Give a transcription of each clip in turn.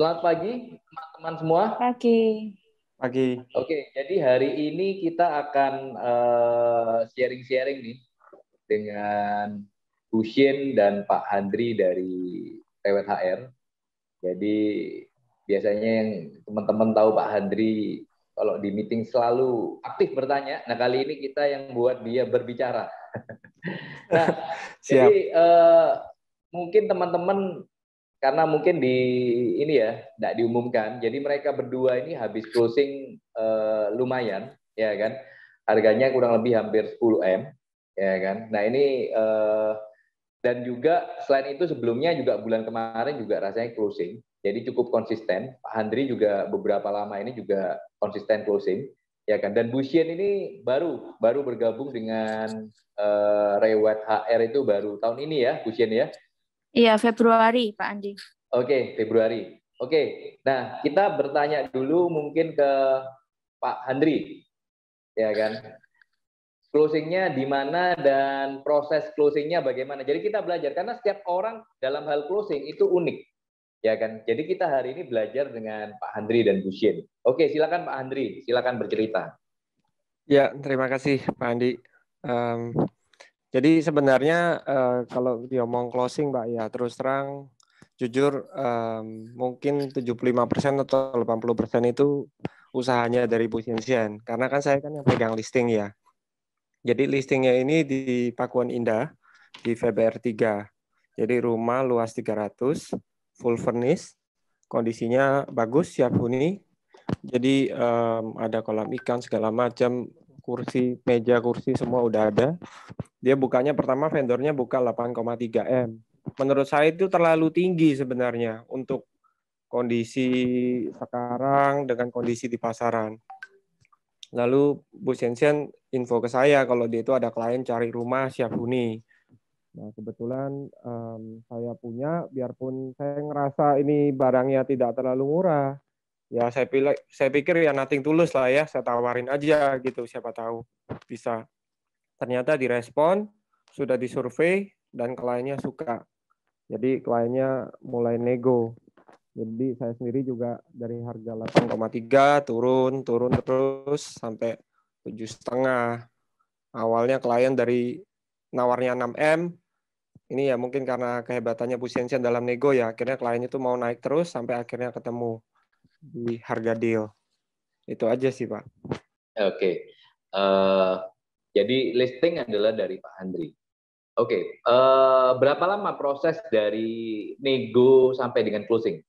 Selamat pagi teman-teman semua. Pagi. Pagi. Oke, jadi hari ini kita akan sharing-sharing nih dengan Hushin dan Pak Handri dari Rewet HR. Jadi biasanya yang teman-teman tahu Pak Handri kalau di meeting selalu aktif bertanya. Nah, kali ini kita yang buat dia berbicara. Nah, jadi mungkin teman-teman karena mungkin di ini ya tidak diumumkan, jadi mereka berdua ini habis closing lumayan, ya kan? Harganya kurang lebih hampir 10 M, ya kan? Nah ini dan juga selain itu sebelumnya juga bulan kemarin juga rasanya closing, jadi cukup konsisten. Pak Handri juga beberapa lama ini juga konsisten closing, ya kan? Dan Busien ini baru bergabung dengan Rewet HR itu baru tahun ini ya, Busien ya? Iya, Februari, Pak Andi. Oke, Februari. Oke, nah kita bertanya dulu mungkin ke Pak Handri, ya kan? Closingnya di mana dan proses closingnya bagaimana? Jadi kita belajar karena setiap orang dalam hal closing itu unik, ya kan? Jadi kita hari ini belajar dengan Pak Handri dan Bushin. Oke, silakan Pak Handri, silakan bercerita. Ya, terima kasih Pak Andi. Jadi sebenarnya kalau diomong closing Pak ya terus terang jujur mungkin 75% atau 80% itu usahanya dari Bu Sinsian. Karena kan saya kan yang pegang listing ya. Jadi listingnya ini di Pakuan Indah di VBR 3. Jadi rumah luas 300, full furnish, kondisinya bagus, siap huni. Jadi ada kolam ikan segala macam, kursi, meja, kursi semua udah ada. Dia bukanya pertama vendornya buka 8,3 M. Menurut saya itu terlalu tinggi sebenarnya untuk kondisi sekarang dengan kondisi di pasaran. Lalu Bu Sensian info ke saya kalau dia itu ada klien cari rumah siap huni. Nah kebetulan saya punya, biarpun saya ngerasa ini barangnya tidak terlalu murah, ya saya pikir ya nothing tulus lah ya, saya tawarin aja gitu, siapa tahu bisa. Ternyata direspon, sudah disurvei dan kliennya suka. Jadi kliennya mulai nego. Jadi saya sendiri juga dari harga 8,3 turun terus sampai 7,5. Awalnya klien dari nawarnya 6 M. Ini ya mungkin karena kehebatannya Bu Sensian dalam nego ya, akhirnya klien itu mau naik terus sampai akhirnya ketemu di harga deal. Itu aja sih Pak. Oke. Jadi listing adalah dari Pak Handri. Oke. Berapa lama proses dari nego sampai dengan closing?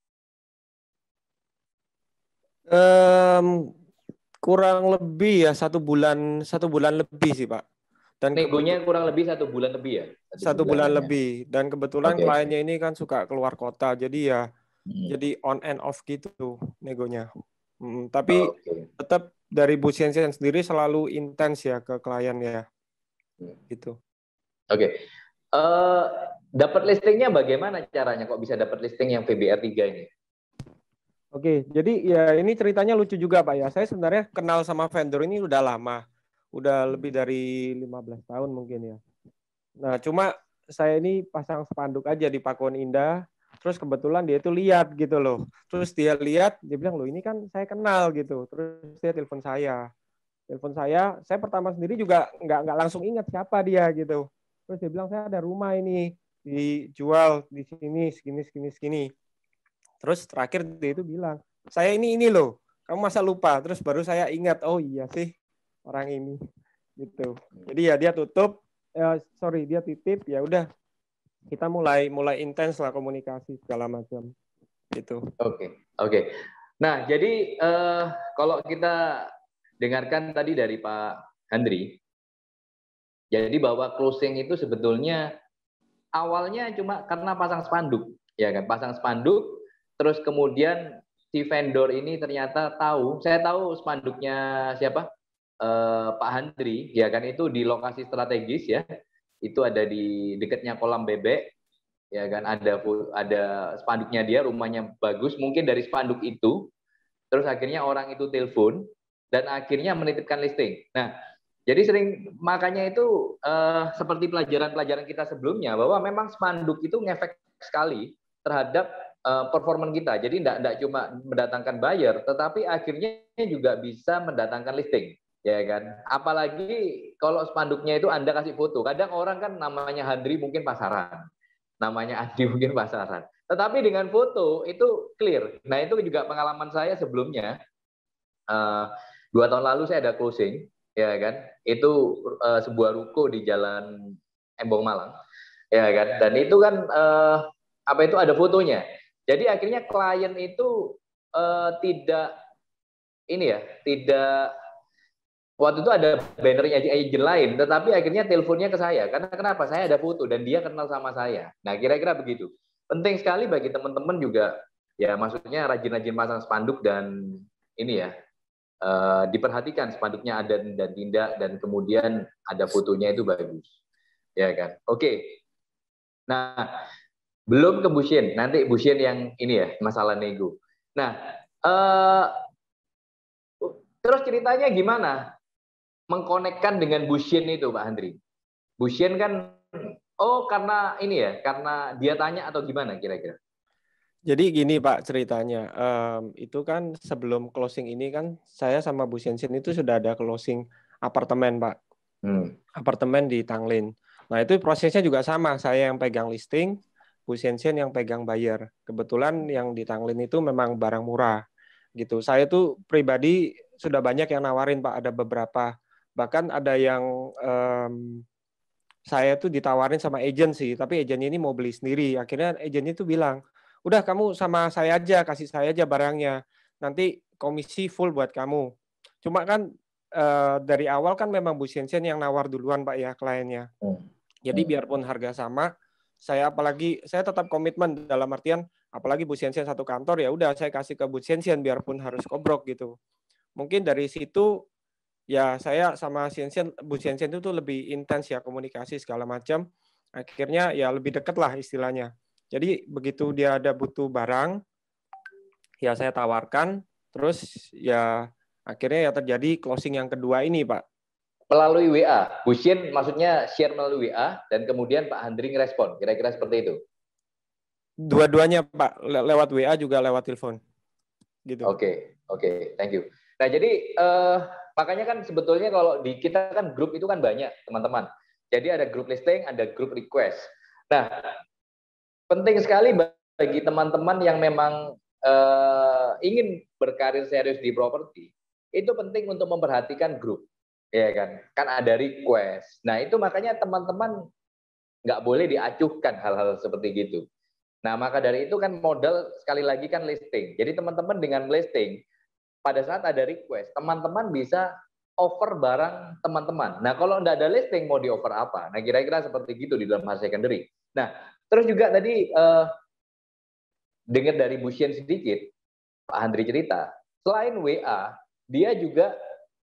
Kurang lebih ya 1 bulan lebih sih Pak. Dan negonya kurang lebih 1 bulan lebih ya? 1 bulan lebih. Dan kebetulan kliennya ini kan suka keluar kota, jadi ya jadi on and off gitu negonya. Tapi tetap dari Bu Sensian sendiri selalu intens ya ke klien ya. Gitu. Oke. Dapat listingnya bagaimana caranya kok bisa dapat listing yang VBR 3 ini? Oke, jadi ya ini ceritanya lucu juga Pak ya. Saya sebenarnya kenal sama vendor ini udah lama. Udah lebih dari 15 tahun mungkin ya. Nah, cuma saya ini pasang spanduk aja di Pakuan Indah. Terus kebetulan dia itu lihat gitu loh. Terus dia lihat, dia bilang, loh ini kan saya kenal gitu. Terus dia telepon saya. Saya pertama sendiri juga nggak langsung ingat siapa dia gitu. Terus dia bilang, saya ada rumah ini dijual di sini, segini. Terus terakhir dia itu bilang, saya ini loh, kamu masa lupa? Terus baru saya ingat, oh iya sih orang ini, gitu. Jadi ya dia tutup, dia titip, ya udah kita mulai intens lah komunikasi segala macam, gitu. Oke. Nah jadi kalau kita dengarkan tadi dari Pak Handri, jadi bahwa closing itu sebetulnya awalnya cuma karena pasang spanduk, ya kan? Pasang spanduk. Terus kemudian si vendor ini ternyata tahu, saya tahu spanduknya siapa? Pak Handri, ya kan itu di lokasi strategis ya. Itu ada di dekatnya kolam bebek, ya kan ada spanduknya dia, rumahnya bagus. Mungkin dari spanduk itu, terus akhirnya orang itu telepon dan akhirnya menitipkan listing. Nah, jadi sering makanya itu seperti pelajaran-pelajaran kita sebelumnya bahwa memang spanduk itu ngefek sekali terhadap performan kita. Jadi tidak cuma mendatangkan buyer, tetapi akhirnya juga bisa mendatangkan listing, ya kan? Apalagi kalau spanduknya itu Anda kasih foto. Kadang orang kan namanya Handri mungkin pasaran, namanya Andi mungkin pasaran. Tetapi dengan foto itu clear. Nah itu juga pengalaman saya sebelumnya. 2 tahun lalu saya ada closing, ya kan? Itu sebuah ruko di Jalan Embong Malang, ya kan? Dan itu kan apa itu ada fotonya. Jadi akhirnya klien itu tidak ini ya, tidak waktu itu ada bannernya di agent lain, tetapi akhirnya teleponnya ke saya. Karena kenapa? Saya ada foto dan dia kenal sama saya. Nah, kira-kira begitu. Penting sekali bagi teman-teman juga, ya maksudnya rajin-rajin pasang spanduk dan ini ya, diperhatikan spanduknya ada dan tidak, dan kemudian ada fotonya itu bagus. Ya kan? Oke. Nah, belum ke Bushin, nanti Bushin yang ini ya, masalah nego. Nah, terus ceritanya gimana mengkonekkan dengan Bushin itu, Pak Handri? Bushin kan, karena ini ya, karena dia tanya atau gimana kira-kira? Jadi gini Pak ceritanya, itu kan sebelum closing ini kan saya sama Bu Shensin itu sudah ada closing apartemen Pak, apartemen di Tanglin. Nah itu prosesnya juga sama, saya yang pegang listing, Bu Shensin yang pegang buyer. Kebetulan yang di Tanglin itu memang barang murah gitu. Saya tuh pribadi sudah banyak yang nawarin Pak, ada beberapa, bahkan ada yang saya tuh ditawarin sama agensi, tapi agennya ini mau beli sendiri. Akhirnya agennya tuh bilang, udah kamu sama saya aja, kasih saya aja barangnya. Nanti komisi full buat kamu. Cuma kan dari awal kan memang Bu Shensin yang nawar duluan Pak ya kliennya. Jadi biarpun harga sama, saya tetap komitmen dalam artian apalagi Bu Shensin satu kantor ya udah saya kasih ke Bu Shensin biarpun harus kobrok gitu. Mungkin dari situ ya saya sama Bu Shensin itu lebih intens ya komunikasi segala macam. Akhirnya ya lebih dekat lah istilahnya. Jadi begitu dia ada butuh barang, ya saya tawarkan. Terus ya akhirnya ya terjadi closing yang kedua ini Pak. Melalui WA, Bushin maksudnya share melalui WA dan kemudian Pak Handri ngerespon, kira-kira seperti itu? Dua-duanya Pak, lewat WA juga lewat telepon. Gitu. Oke, thank you. Nah jadi makanya kan sebetulnya kalau di kita kan grup itu kan banyak teman-teman. Jadi ada grup listing, ada grup request. Nah penting sekali bagi teman-teman yang memang ingin berkarir serius di properti, itu penting untuk memperhatikan grup, ya kan? Kan ada request. Nah itu makanya teman-teman nggak boleh diacuhkan hal-hal seperti gitu. Nah maka dari itu kan modal sekali lagi kan listing. Jadi teman-teman dengan listing, pada saat ada request, teman-teman bisa offer barang teman-teman. Nah, kalau tidak ada listing, mau di-offer apa? Nah, kira-kira seperti gitu di dalam hal secondary. Nah, terus juga tadi dengar dari Bushin sedikit, Pak Handri cerita, selain WA, dia juga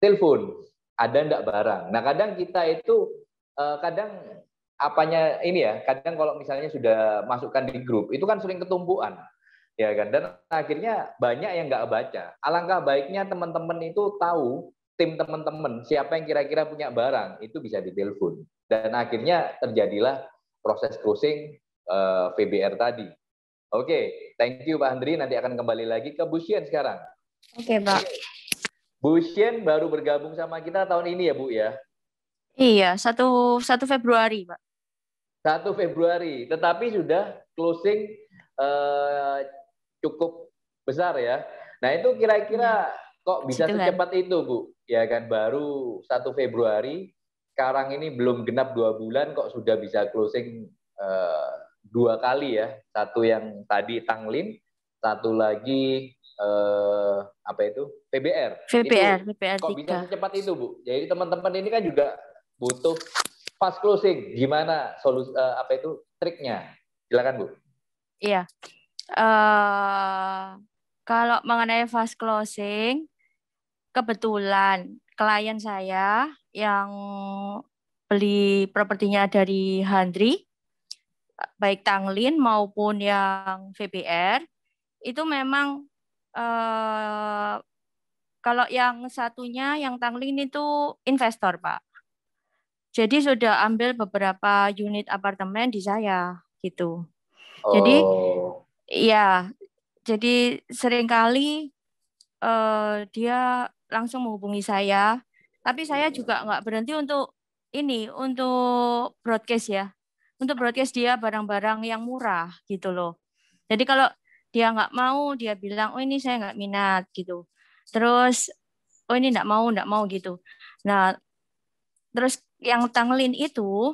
telepon. Ada enggak barang? Nah, kadang kita itu, kadang apanya ini ya, kadang kalau misalnya sudah masukkan di grup, itu kan sering ketumpuan. Ya kan, dan akhirnya banyak yang nggak baca. Alangkah baiknya teman-teman itu tahu tim teman-teman siapa yang kira-kira punya barang, itu bisa ditelepon. Dan akhirnya terjadilah proses closing VBR tadi. Oke, thank you Pak Handri. Nanti akan kembali lagi ke Bushin sekarang. Oke, Pak. Bushin baru bergabung sama kita tahun ini ya Bu ya? Iya, 1 Februari, Pak. 1 Februari, tetapi sudah closing cukup besar ya. Nah itu kira-kira kok bisa secepat itu Bu? Ya kan baru 1 Februari, sekarang ini belum genap 2 bulan kok sudah bisa closing 2 kali ya. Satu yang tadi Tanglin, satu lagi apa itu? PBR. VBR Kok 3. bisa secepat itu Bu? Jadi teman-teman ini kan juga butuh fast closing. Gimana solusi apa itu triknya? Silakan Bu. Iya. Kalau mengenai fast closing, kebetulan klien saya yang beli propertinya dari Handri, baik Tanglin maupun yang VBR, itu memang kalau yang satunya, yang Tanglin itu investor, Pak. Jadi sudah ambil beberapa unit apartemen di saya, gitu. Jadi Iya, jadi seringkali dia langsung menghubungi saya, tapi saya juga nggak berhenti untuk broadcast ya, untuk broadcast dia barang-barang yang murah gitu loh. Jadi kalau dia nggak mau, dia bilang, oh ini saya nggak minat gitu. Terus, oh ini nggak mau gitu. Nah, terus yang Tanglin itu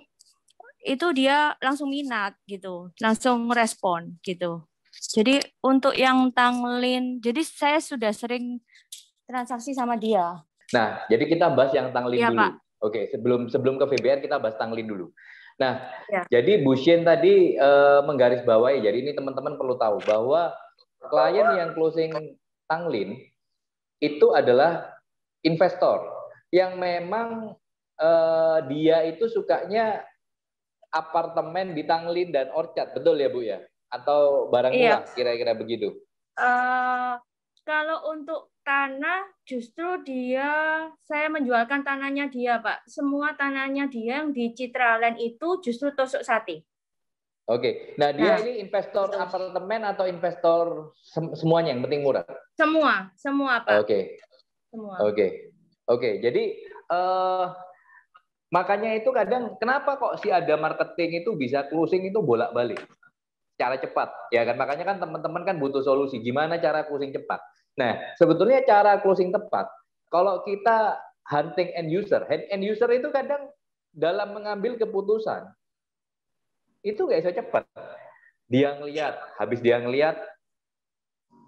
dia langsung minat gitu, langsung respon gitu. Jadi untuk yang Tanglin, jadi saya sudah sering transaksi sama dia. Nah, jadi kita bahas yang Tanglin Iya, dulu. Pak. Oke, sebelum ke VBR kita bahas Tanglin dulu. Nah, Ya. jadi Bu Shin tadi menggarisbawahi, jadi ini teman-teman perlu tahu bahwa klien yang closing Tanglin itu adalah investor yang memang dia itu sukanya apartemen di Tanglin dan Orchard, betul ya Bu ya? Atau barang Iya. murah, kira-kira begitu? Kalau untuk tanah, justru saya menjualkan tanahnya dia, Pak. Semua tanahnya dia yang di Citraland itu justru tusuk sate. Oke, nah dia ini investor apartemen atau investor semuanya yang penting murah? Semua Pak. Oke, Semua. Oke. Jadi makanya itu kadang kenapa kok si ada marketing itu bisa closing itu bolak-balik secara cepat, ya kan? Makanya kan teman-teman kan butuh solusi gimana cara closing cepat. Nah, sebetulnya cara closing tepat kalau kita hunting end user itu kadang dalam mengambil keputusan itu nggak bisa cepat. Dia ngelihat, habis dia ngelihat,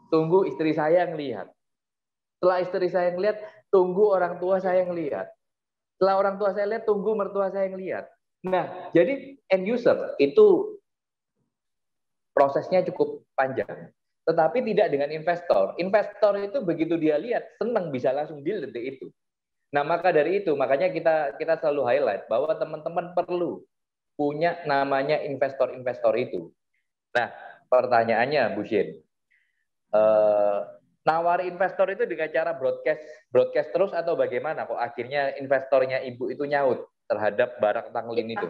tunggu istri saya ngelihat. Setelah istri saya ngelihat, tunggu orang tua saya ngelihat. Setelah orang tua saya lihat, tunggu mertua saya ngelihat. Nah, jadi end user itu prosesnya cukup panjang. Tetapi tidak dengan investor. Investor itu begitu dia lihat, senang bisa langsung deal detik itu. Nah, maka dari itu, makanya kita selalu highlight bahwa teman-teman perlu punya namanya investor-investor itu. Nah, pertanyaannya, Bu Shin, nawari investor itu dengan cara broadcast terus atau bagaimana? Kok akhirnya investornya Ibu itu nyaut terhadap barang Tanglin itu?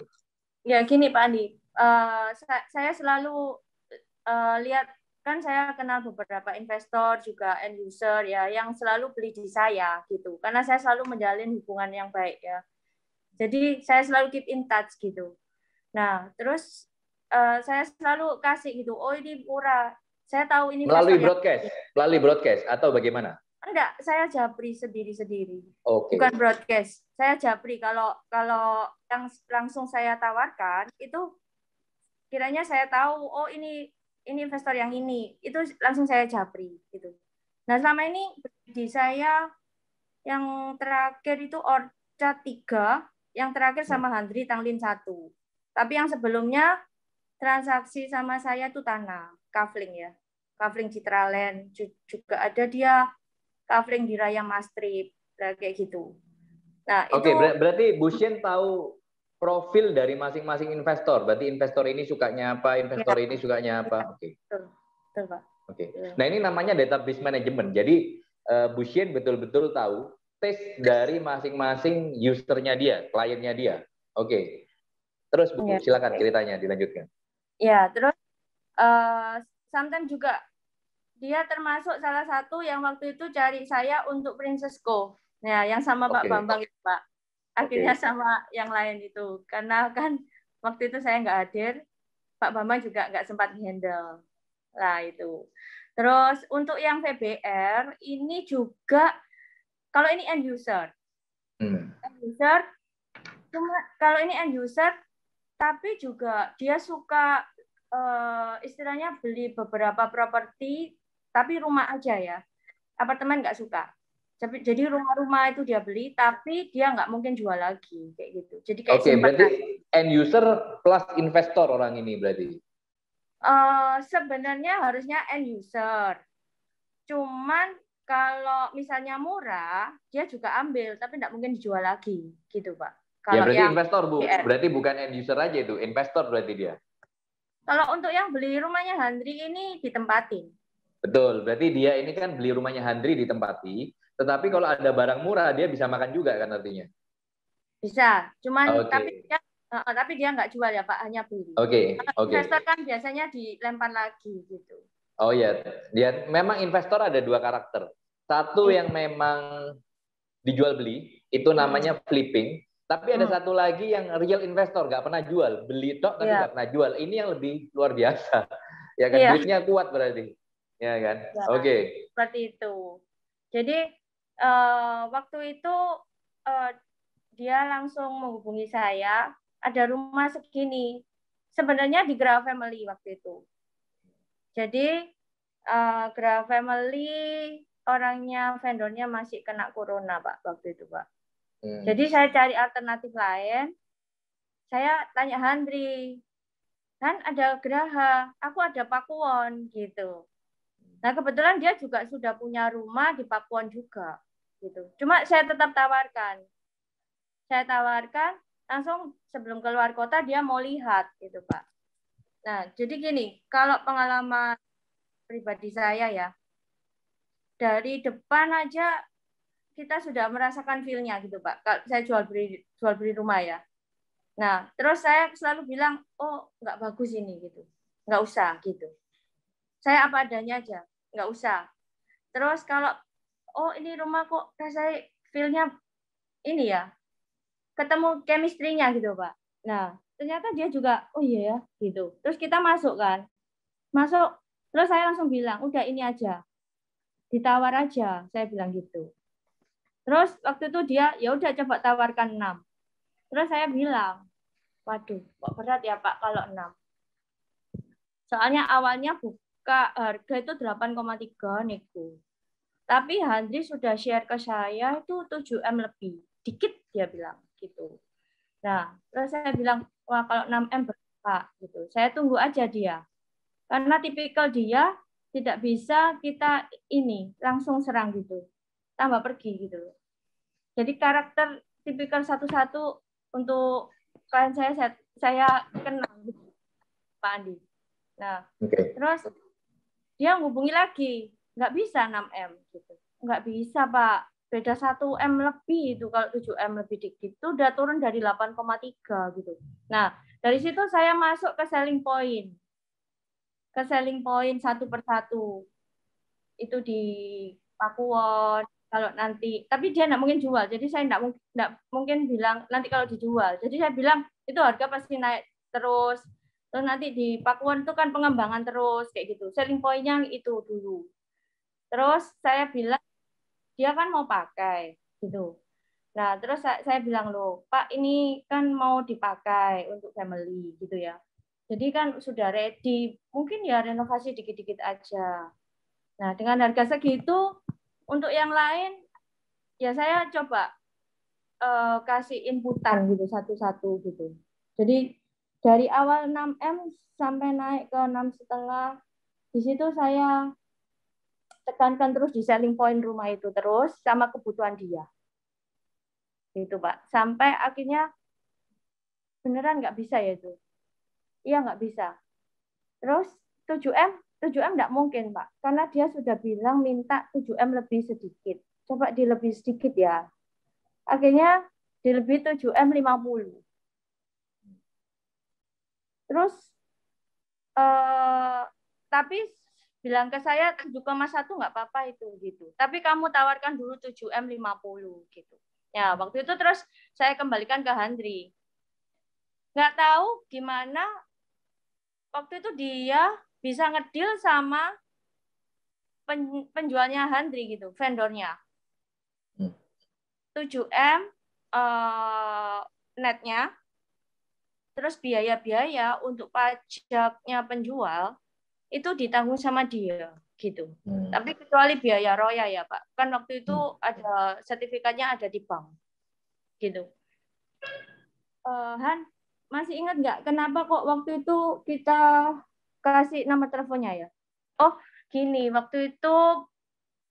Ya gini Pak Andi, saya selalu lihat, kan saya kenal beberapa investor juga end user ya yang selalu beli di saya gitu, karena saya selalu menjalin hubungan yang baik ya. Jadi saya selalu keep in touch gitu. Nah, terus saya selalu kasih gitu, oh ini murah. Saya tahu ini melalui broadcast atau bagaimana? Enggak, saya japri sendiri-sendiri. Okay. Bukan broadcast. Saya japri kalau yang langsung saya tawarkan itu kiranya saya tahu, oh ini investor yang ini, itu langsung saya japri gitu. Nah, selama ini di saya yang terakhir itu Orchard 3, yang terakhir sama Handri Tanglin 1. Tapi yang sebelumnya transaksi sama saya itu tanah, kafling ya. Kafling Citraland juga ada dia, kafling di Raya Mastrip, kayak gitu. Nah, Oke, berarti Bu Shin tahu profil dari masing-masing investor. Berarti investor ini sukanya apa, investor ini sukanya apa. Oke. Betul, Pak. Oke. Nah, ini namanya database management. Jadi Bu Shin betul-betul tahu taste dari masing-masing usernya dia, kliennya dia. Oke. Terus Bu, silakan ceritanya dilanjutkan. Ya, terus sometimes juga dia termasuk salah satu yang waktu itu cari saya untuk Princess Co. Ya, yang sama Pak Bambang itu, Pak. Akhirnya sama yang lain itu. Karena kan waktu itu saya nggak hadir, Pak Bambang juga nggak sempat handle. Lah itu. Terus untuk yang VBR ini juga, kalau ini end user. End user, cuma kalau ini end user, tapi juga dia suka istilahnya beli beberapa properti, tapi rumah aja ya. Apartemen nggak suka. Jadi rumah-rumah itu dia beli, tapi dia nggak mungkin jual lagi kayak gitu. Jadi kayak berarti end user plus investor orang ini berarti. Sebenarnya harusnya end user. Cuman kalau misalnya murah, dia juga ambil, tapi nggak mungkin dijual lagi, gitu Pak. Kalau berarti investor Bu, berarti bukan end user aja itu, investor berarti dia. Kalau untuk yang beli rumahnya Handri ini ditempatin. Betul, berarti dia ini kan beli rumahnya Handri ditempati, tetapi kalau ada barang murah dia bisa makan juga kan artinya? Bisa, cuman tapi dia nggak jual ya Pak, hanya beli. Oke. Investor kan biasanya dilempar lagi gitu. Oh iya, dia memang investor ada dua karakter. Satu yang memang dijual beli, itu namanya flipping. Tapi ada satu lagi yang real investor, nggak pernah jual, beli tok tapi nggak pernah jual. Ini yang lebih luar biasa, ya kan? Duitnya kuat berarti, ya kan? Oke. Seperti itu. Jadi waktu itu dia langsung menghubungi saya. Ada rumah segini. Sebenarnya di Gra Family waktu itu. Jadi Gra Family orangnya vendornya masih kena corona Pak waktu itu Pak. Jadi saya cari alternatif lain. Saya tanya Handri, kan ada Graha, aku ada Pakuwon gitu. Nah kebetulan dia juga sudah punya rumah di Pakuwon juga gitu. Cuma saya tetap tawarkan. Saya tawarkan langsung sebelum keluar kota dia mau lihat gitu Pak. Nah jadi gini, kalau pengalaman pribadi saya ya, dari depan aja kita sudah merasakan feel-nya gitu Pak. Kalau saya jual beli rumah ya. Nah terus saya selalu bilang, oh nggak bagus ini gitu, nggak usah gitu. Saya apa adanya aja, nggak usah. Terus kalau oh ini rumah kok rasanya feel-nya ini ya, ketemu chemistry-nya gitu Pak. Nah ternyata dia juga oh iya ya gitu. Terus kita masuk kan, masuk. Terus saya langsung bilang udah ini aja, ditawar aja. Saya bilang gitu. Terus waktu itu dia ya udah coba tawarkan 6. Terus saya bilang, waduh kok berat ya Pak kalau 6. Soalnya awalnya buka harga itu 8,3 nego. Tapi Handri sudah share ke saya itu 7M lebih. Dikit dia bilang gitu. Nah, terus saya bilang, wah kalau 6M berapa gitu. Saya tunggu aja dia. Karena tipikal dia tidak bisa kita ini langsung serang gitu. Tambah pergi gitu. Jadi karakter tipikal satu-satu untuk klien saya kenal Pak Andi. Nah, terus dia hubungi lagi. Nggak bisa 6M gitu. Nggak bisa Pak, beda 1M lebih itu, kalau 7M lebih dikit itu udah turun dari 8,3 gitu. Nah dari situ saya masuk ke selling point satu persatu itu di Pakuwon. Kalau nanti, tapi dia nggak mungkin jual, jadi saya nggak mungkin bilang nanti kalau dijual. Jadi saya bilang itu harga pasti naik terus nanti di Pakuwon itu kan pengembangan terus kayak gitu. Selling point-nya itu dulu. Terus saya bilang, dia kan mau pakai gitu. Nah, terus saya bilang, loh, Pak, ini kan mau dipakai untuk family gitu ya. Jadi kan sudah ready, mungkin ya renovasi dikit-dikit aja. Nah, dengan harga segitu, untuk yang lain, ya saya coba kasih inputan gitu, satu-satu gitu. Jadi dari awal 6M sampai naik ke 6,5, di situ saya tekankan terus di selling point rumah itu terus sama kebutuhan dia. Gitu Pak. Sampai akhirnya beneran nggak bisa ya itu. Iya nggak bisa. Terus 7M nggak mungkin Pak. Karena dia sudah bilang minta 7M lebih sedikit. Coba di lebih sedikit ya. Akhirnya di lebih 7M 50. Terus tapi bilang ke saya 7,1 nggak apa-apa itu gitu. Tapi kamu tawarkan dulu 7M 50 gitu. Ya, waktu itu terus saya kembalikan ke Handri. Nggak tahu gimana waktu itu dia bisa ngedil sama penjualnya Handri gitu, vendornya. 7M netnya, terus biaya-biaya untuk pajaknya penjual itu ditanggung sama dia gitu. Tapi kecuali biaya roya ya Pak, kan waktu itu ada sertifikatnya ada di bank gitu. Han, masih ingat nggak kenapa kok waktu itu kita kasih nomor teleponnya ya? Oh gini, waktu itu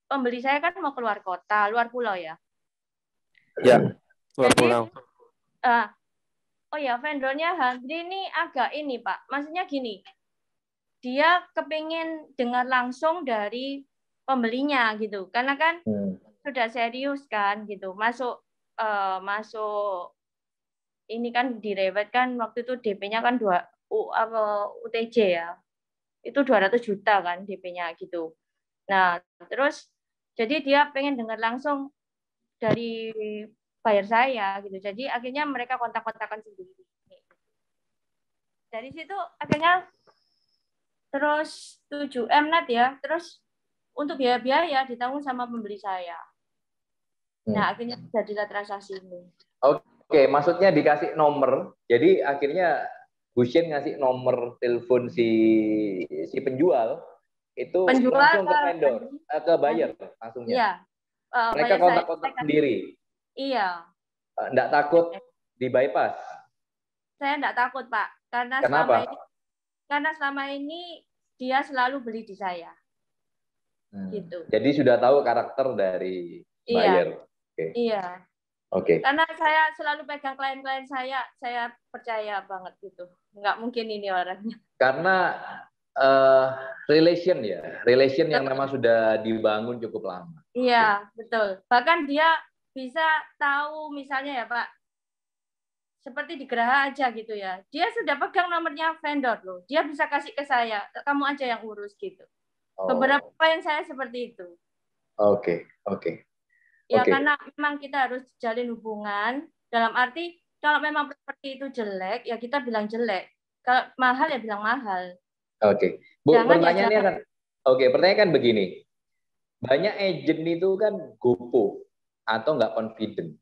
pembeli saya kan mau keluar kota, luar pulau ya. Ya, luar jadi, pulau. Oh ya, vendornya Handri ini agak ini Pak, maksudnya gini, dia kepingin dengar langsung dari pembelinya gitu, karena kan sudah serius kan gitu, masuk ini kan direwet kan waktu itu DP-nya kan 2 UTJ ya. itu 200 juta kan DP-nya gitu. Nah, terus jadi dia pengen dengar langsung dari buyer saya gitu. Jadi akhirnya mereka kontak-kontakan sendiri. Dari situ akhirnya terus 7M net ya. Terus untuk biaya-biaya ditanggung sama pembeli saya. Nah, akhirnya jadilah transaksi ini. Oke, maksudnya dikasih nomor. Jadi akhirnya Bu Shin ngasih nomor telepon si penjual itu langsung ke vendor, ke buyer langsungnya. Iya. Mereka kontak-kontak sendiri. Iya. Enggak takut di bypass? Saya enggak takut, Pak. Kenapa? Karena selama ini dia selalu beli di saya. Gitu. Jadi sudah tahu karakter dari buyer. Iya. Oke. Karena saya selalu pegang klien-klien saya percaya banget gitu. Nggak mungkin ini orangnya. Karena relation yang memang sudah dibangun cukup lama. Iya, betul. Bahkan dia bisa tahu misalnya ya Pak, seperti di Geraha aja gitu ya. Dia sudah pegang nomornya vendor loh. Dia bisa kasih ke saya, kamu aja yang urus gitu. Beberapa klien saya seperti itu. Oke. Ya karena memang kita harus jalin hubungan, dalam arti kalau memang properti itu jelek, ya kita bilang jelek. Kalau mahal ya bilang mahal. Oke. Bu, pertanyaannya kan pertanyaan kan begini. Banyak agent itu kan gopo atau nggak confident.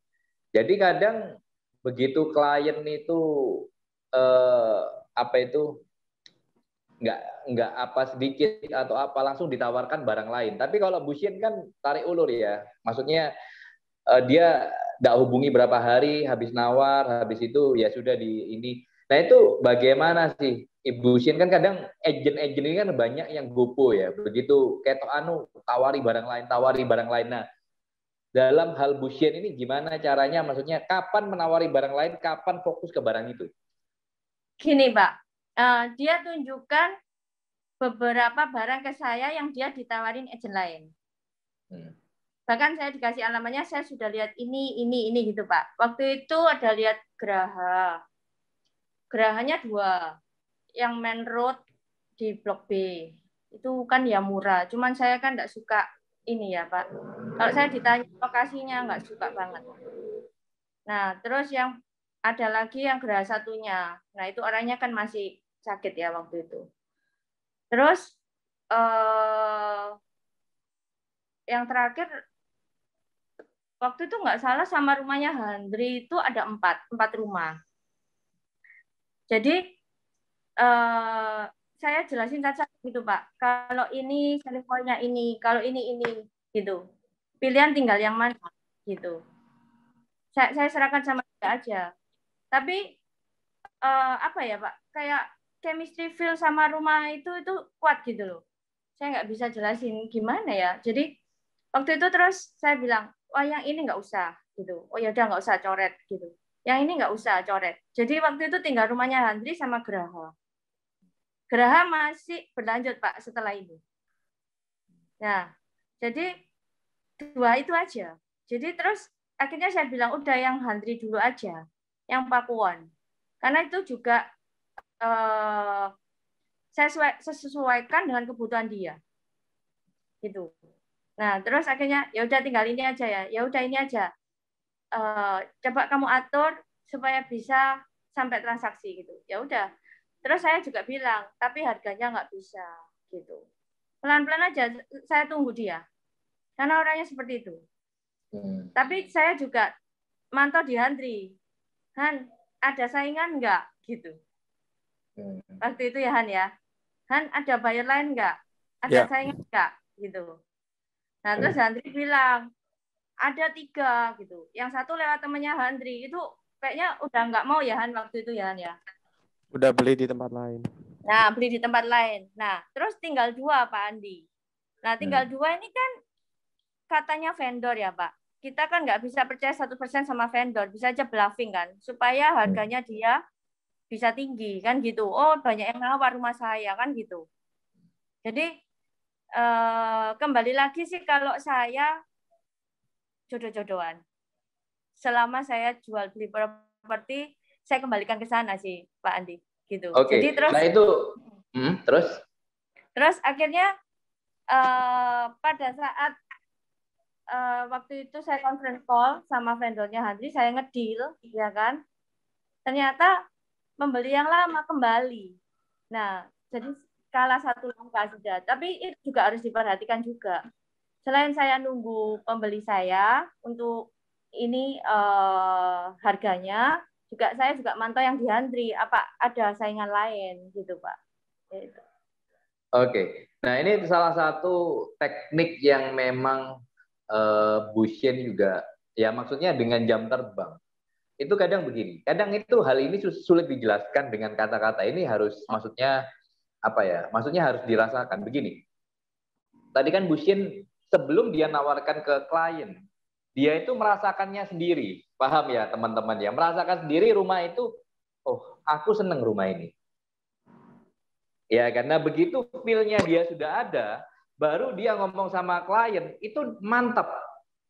Jadi kadang begitu klien itu nggak apa sedikit atau apa langsung ditawarkan barang lain. Tapi kalau Bu Shin kan tarik ulur ya. Maksudnya dia nggak hubungi berapa hari, habis nawar, habis itu ya sudah di ini. Nah itu bagaimana sih Ibu Shin? Kan kadang agent-agent ini kan banyak yang gopo ya. Begitu ketok tawari barang lain. Nah dalam hal Bu Shin ini gimana caranya? Maksudnya kapan menawari barang lain, kapan fokus ke barang itu? Gini Pak, dia tunjukkan beberapa barang ke saya yang dia ditawarin agent lain. Bahkan saya dikasih alamatnya, saya sudah lihat ini gitu Pak. Waktu itu ada lihat Geraha. Gerahanya 2. Yang main road di Blok B. Itu kan ya murah. Cuman saya kan nggak suka ini ya Pak. Kalau saya ditanya lokasinya nggak suka banget. Nah, terus yang ada lagi yang Geraha satunya. Nah, itu orangnya kan masih sakit ya waktu itu. Terus yang terakhir waktu itu nggak salah sama rumahnya Handri itu ada 4 rumah. Jadi saya jelasin saja gitu Pak. Kalau ini selling point-nya ini, kalau ini gitu. Pilihan tinggal yang mana gitu. Saya serahkan sama dia aja. Tapi apa ya Pak? Kayak chemistry feel sama rumah itu kuat gitu loh. Saya nggak bisa jelasin gimana ya. Jadi waktu itu terus saya bilang, wah yang ini nggak usah gitu. Oh ya udah nggak usah coret gitu. Yang ini nggak usah coret. Jadi waktu itu tinggal rumahnya Handri sama Geraha. Geraha masih berlanjut Pak setelah ini. Nah, jadi 2 itu aja. Jadi terus akhirnya saya bilang udah yang Handri dulu aja, yang Pakuan. Karena itu juga saya sesuaikan dengan kebutuhan dia. Gitu. Nah, terus akhirnya ya udah tinggal ini aja ya. Ya udah ini aja. Coba kamu atur supaya bisa sampai transaksi gitu. Ya udah. Terus saya juga bilang, tapi harganya nggak bisa gitu. Pelan-pelan aja saya tunggu dia. Karena orangnya seperti itu. Tapi saya juga mantau di Handri. Han, ada saingan nggak gitu. Waktu itu ya Han ya. Han, ada buyer lain nggak? Ada saingan nggak gitu. Nah, terus Handri bilang, ada 3 gitu. Yang satu lewat temannya Handri. Itu kayaknya udah nggak mau ya Han waktu itu ya Han ya. Udah beli di tempat lain. Nah, beli di tempat lain. Nah, terus tinggal 2 Pak Andi. Nah, tinggal 2 ini kan katanya vendor ya Pak. Kita kan nggak bisa percaya 100% sama vendor. Bisa aja bluffing kan. Supaya harganya dia bisa tinggi kan gitu. Oh, banyak yang nawar rumah saya kan gitu. Jadi, kembali lagi sih kalau saya jodoh-jodohan. Selama saya jual beli properti, saya kembalikan ke sana sih Pak Andi gitu. Oke. Jadi terus Nah itu terus Terus akhirnya pada saat waktu itu saya conference call sama vendornya Handri, saya ngedeal, ya kan? Ternyata pembeli yang lama kembali. Nah, jadi kalah satu langkah sudah. Tapi itu juga harus diperhatikan juga. Selain saya nunggu pembeli saya untuk ini harganya, juga saya juga mantau yang di Handri, apa ada saingan lain gitu, Pak. Gitu. Oke. Nah, ini salah satu teknik yang memang Bu Shin juga, ya maksudnya dengan jam terbang. Itu kadang begini. Kadang itu hal ini sulit dijelaskan dengan kata-kata. Ini harus, maksudnya apa ya? Maksudnya harus dirasakan. Begini. Tadi kan Bu Shin sebelum dia nawarkan ke klien, dia itu merasakannya sendiri. Paham ya teman-teman ya? Merasakan sendiri rumah itu, oh aku seneng rumah ini. Ya, karena begitu feel-nya dia sudah ada, baru dia ngomong sama klien, itu mantap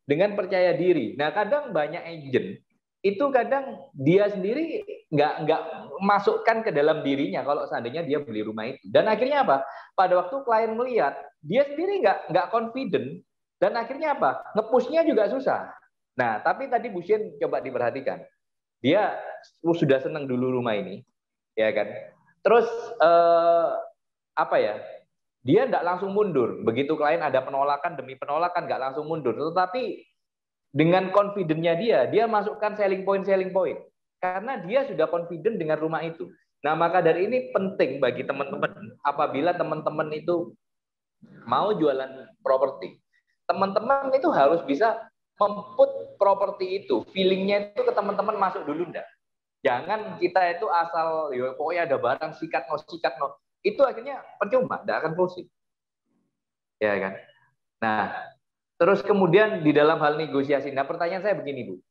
dengan percaya diri. Nah, kadang banyak agent itu kadang dia sendiri nggak masukkan ke dalam dirinya kalau seandainya dia beli rumah itu. Dan akhirnya apa? Pada waktu klien melihat, dia sendiri nggak confident, dan akhirnya apa? Nge-push-nya juga susah. Nah, tapi tadi Bu Shin coba diperhatikan. Dia sudah senang dulu rumah ini, ya kan? Terus apa ya? Dia nggak langsung mundur. Begitu klien ada penolakan demi penolakan, nggak langsung mundur. Tetapi dengan confident-nya dia masukkan selling point. Karena dia sudah confident dengan rumah itu. Nah, maka dari ini penting bagi teman-teman, apabila teman-teman itu mau jualan properti, teman-teman itu harus bisa memput properti itu, feeling-nya itu ke teman-teman masuk dulu enggak. Jangan kita itu asal, ya pokoknya ada barang sikat no. Itu akhirnya percuma, enggak akan closing. Ya kan? Nah, terus kemudian di dalam hal negosiasi. Nah, pertanyaan saya begini, Bu.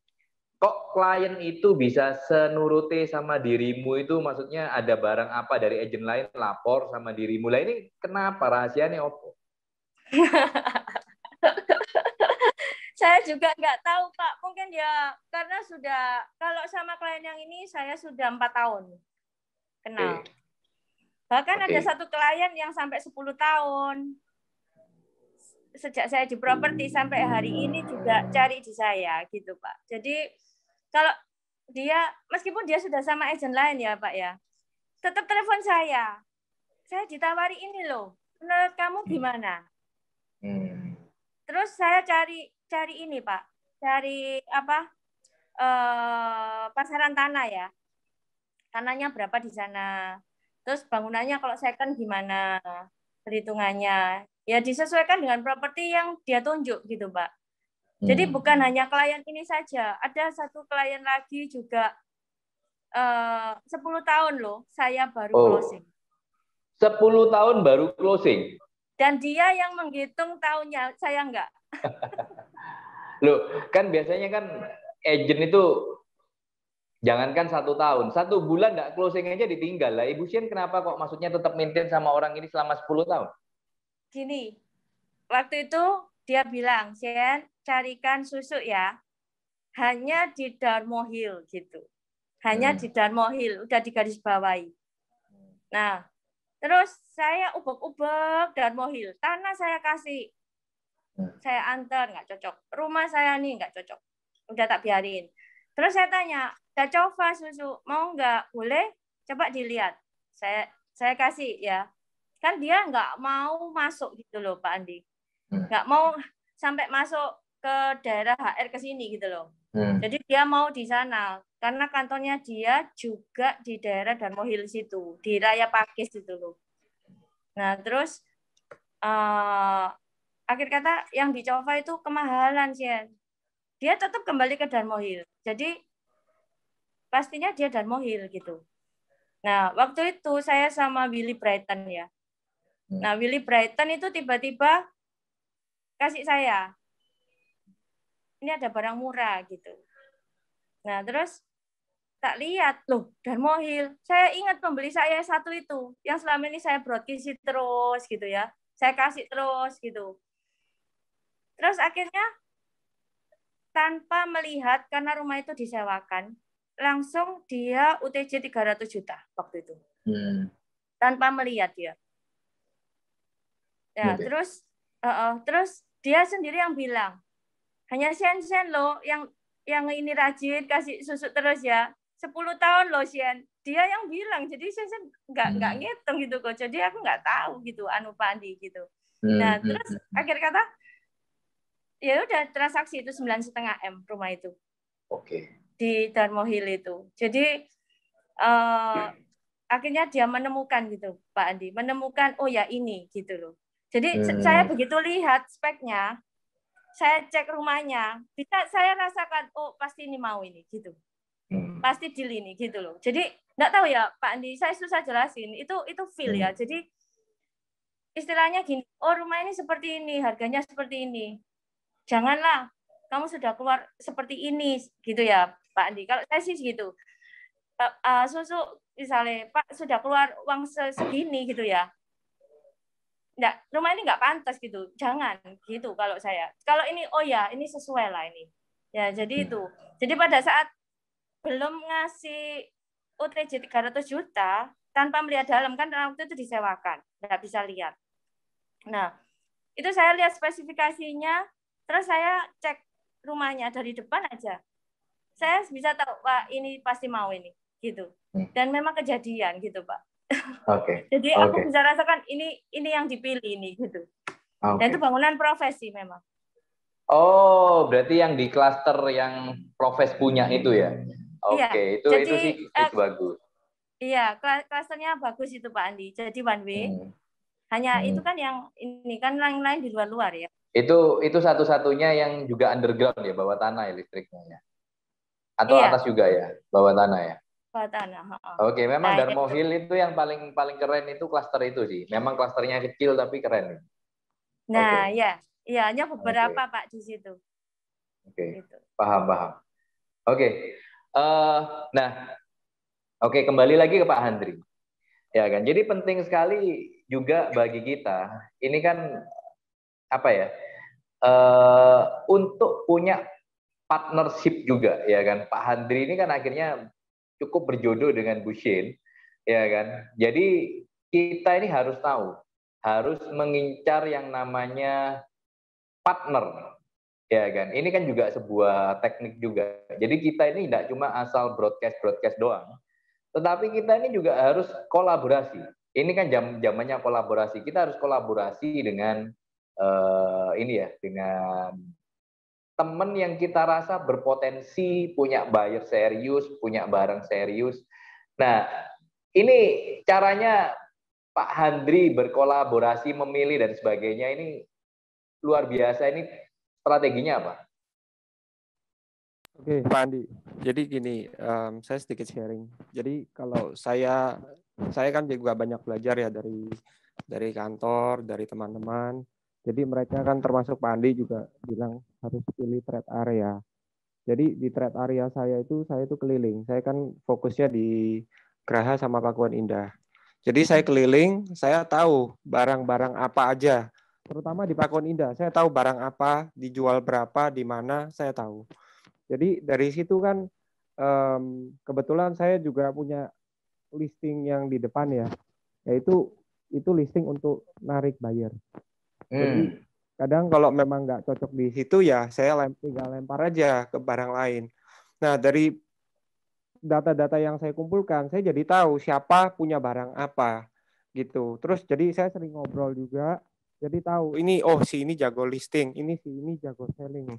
Kok klien itu bisa senuruti sama dirimu itu, maksudnya ada barang apa dari agen lain lapor sama dirimu. Lah ini kenapa rahasianya opo? Saya juga nggak tahu, Pak. Mungkin ya karena sudah, kalau sama klien yang ini saya sudah 4 tahun kenal. Bahkan ada satu klien yang sampai 10 tahun. Sejak saya di properti sampai hari ini juga cari di saya gitu, Pak. Jadi kalau dia, meskipun dia sudah sama agent lain ya, Pak ya, tetap telepon saya. Saya ditawari ini loh. Menurut kamu gimana? Terus saya cari ini, Pak. Cari apa? Pasaran tanah ya. Tanahnya berapa di sana. Terus bangunannya kalau second gimana perhitungannya. Ya disesuaikan dengan properti yang dia tunjuk gitu, Pak. Jadi bukan hanya klien ini saja. Ada satu klien lagi juga 10 tahun loh saya baru closing. 10 tahun baru closing? Dan dia yang menghitung tahunnya, saya enggak. Loh, kan biasanya kan agent itu jangankan 1 tahun, 1 bulan nggak closing aja ditinggal. Lah, Ibu Shin kenapa kok maksudnya tetap maintain sama orang ini selama 10 tahun? Gini, waktu itu dia bilang, Shen, carikan susu ya, hanya di Darmo Hill gitu. Hanya di Darmo Hill, udah digaris bawahi. Nah, terus saya ubek-ubek Darmo Hill, tanah saya kasih. Saya antar, nggak cocok. Rumah saya nih nggak cocok. Udah tak biarin. Terus saya tanya, udah coba susu, mau nggak? Boleh? Coba dilihat. Saya kasih ya. Kan dia nggak mau masuk gitu loh, Pak Andi. Nggak mau sampai masuk ke daerah HR ke sini gitu loh. Jadi dia mau di sana. Karena kantornya dia juga di daerah Darmo Hill situ. Di Raya Pakis gitu loh. Nah, terus akhir kata yang di Cova itu kemahalan sih. Dia tetap kembali ke Darmo Hill. Jadi pastinya dia Darmo Hill gitu. Nah, waktu itu saya sama Willy Brighton ya. Nah, Willy Brighton itu tiba-tiba kasih saya, ini ada barang murah gitu. Nah, terus tak lihat, loh, Darmo Hill. Saya ingat pembeli saya satu itu, yang selama ini saya broadcast terus gitu ya. Saya kasih terus gitu. Terus akhirnya tanpa melihat, karena rumah itu disewakan, langsung dia UTJ 300 juta waktu itu. Tanpa melihat dia. Ya, terus dia sendiri yang bilang, hanya Shen loh yang ini rajin kasih susu terus ya. 10 tahun loh Shen. Dia yang bilang, jadi saya nggak ngitung gitu kok. Jadi aku nggak tahu gitu anu Pak Andi gitu. Nah, terus akhir kata ya udah transaksi itu 9,5 M rumah itu. Oke. Di Darmo Hill itu. Jadi akhirnya dia menemukan gitu Pak Andi, menemukan oh ya ini gitu loh. Jadi saya begitu lihat speknya, saya cek rumahnya, bisa saya rasakan oh pasti ini mau ini gitu. Pasti deal ini gitu loh. Jadi nggak tahu ya Pak Andi, saya susah jelasin. Itu feel ya. Jadi istilahnya gini, oh rumah ini seperti ini, harganya seperti ini. Janganlah kamu sudah keluar seperti ini gitu ya Pak Andi. Kalau saya sih gitu. Susu misalnya Pak sudah keluar uang segini gitu ya. Nggak, rumah ini nggak pantas gitu. Jangan gitu kalau saya. Kalau ini oh ya, ini sesuai lah ini. Ya, jadi itu. Jadi pada saat belum ngasih OTJ 300 juta tanpa melihat dalam kan waktu itu disewakan, nggak bisa lihat. Nah, itu saya lihat spesifikasinya, terus saya cek rumahnya dari depan aja. Saya bisa tahu, Pak, ini pasti mau ini, gitu. Dan memang kejadian gitu, Pak. Oke. Jadi aku bisa rasakan ini yang dipilih ini gitu. Dan itu bangunan profesi memang. Oh, berarti yang di klaster yang Profes punya itu ya? Oke, iya. Jadi, itu sih itu bagus. Iya, klasternya bagus itu Pak Andi. Jadi one way. Hanya itu kan yang ini kan lain-lain di luar-luar ya. Itu satu-satunya yang juga underground ya, bawah tanah ya listriknya ya. Atau iya. Atas juga ya, bawah tanah ya. Bawah tanah. Oke, memang Darmo Hill itu yang paling keren itu klaster itu sih. Memang klasternya kecil tapi keren. Nah, ya. Iya, hanya beberapa Pak di situ. Oke. Gitu. Paham. Oke. Nah, kembali lagi ke Pak Handri. Ya kan. Jadi penting sekali juga bagi kita ini kan apa ya? Untuk punya partnership juga ya kan. Pak Handri ini kan akhirnya cukup berjodoh dengan Bu Shin, ya kan. Jadi kita ini harus tahu, harus mengincar yang namanya partner, ya kan. Ini kan juga sebuah teknik juga. Jadi kita ini tidak cuma asal broadcast doang, tetapi kita ini juga harus kolaborasi. Ini kan zamannya kolaborasi. Kita harus kolaborasi dengan dengan teman yang kita rasa berpotensi, punya buyer serius, punya barang serius. Nah, ini caranya Pak Handri berkolaborasi, memilih dan sebagainya ini luar biasa. Ini strateginya apa? Oke, Pak Andi. Jadi gini, saya sedikit sharing. Jadi kalau saya kan juga banyak belajar ya dari kantor, dari teman-teman. Jadi mereka kan termasuk Pak Andi juga bilang harus pilih trade area. Jadi di trade area saya itu keliling. Saya kan fokusnya di Geraha sama Pakuan Indah. Jadi saya keliling, saya tahu barang-barang apa aja. Terutama di Pakuan Indah, saya tahu barang apa, dijual berapa, di mana, saya tahu. Jadi dari situ kan kebetulan saya juga punya listing yang di depan ya, yaitu itu listing untuk narik buyer. Jadi kadang kalau memang nggak cocok di situ ya saya tinggal lempar aja ke barang lain. Nah dari data-data yang saya kumpulkan saya jadi tahu siapa punya barang apa gitu. Terus jadi saya sering ngobrol juga, jadi tahu ini si ini jago listing, ini jago selling.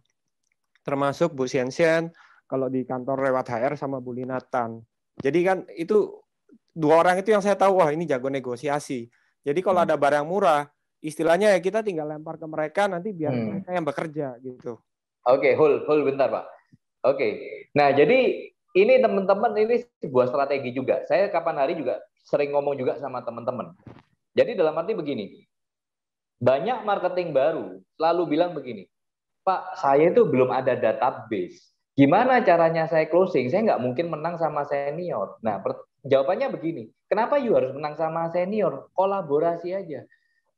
Termasuk Bu Sian kalau di kantor lewat HR sama Bu Linatan. Jadi kan itu dua orang itu yang saya tahu wah ini jago negosiasi. Jadi kalau ada barang murah istilahnya ya kita tinggal lempar ke mereka nanti biar mereka yang bekerja gitu. Oke, hold bentar Pak. Oke. Nah, jadi ini teman-teman ini sebuah strategi juga. Saya kapan hari juga sering ngomong juga sama teman-teman. Jadi dalam arti begini. Banyak marketing baru selalu bilang begini. Pak, saya itu belum ada database. Gimana caranya saya closing? Saya nggak mungkin menang sama senior. Nah, jawabannya begini. Kenapa you harus menang sama senior? Kolaborasi aja.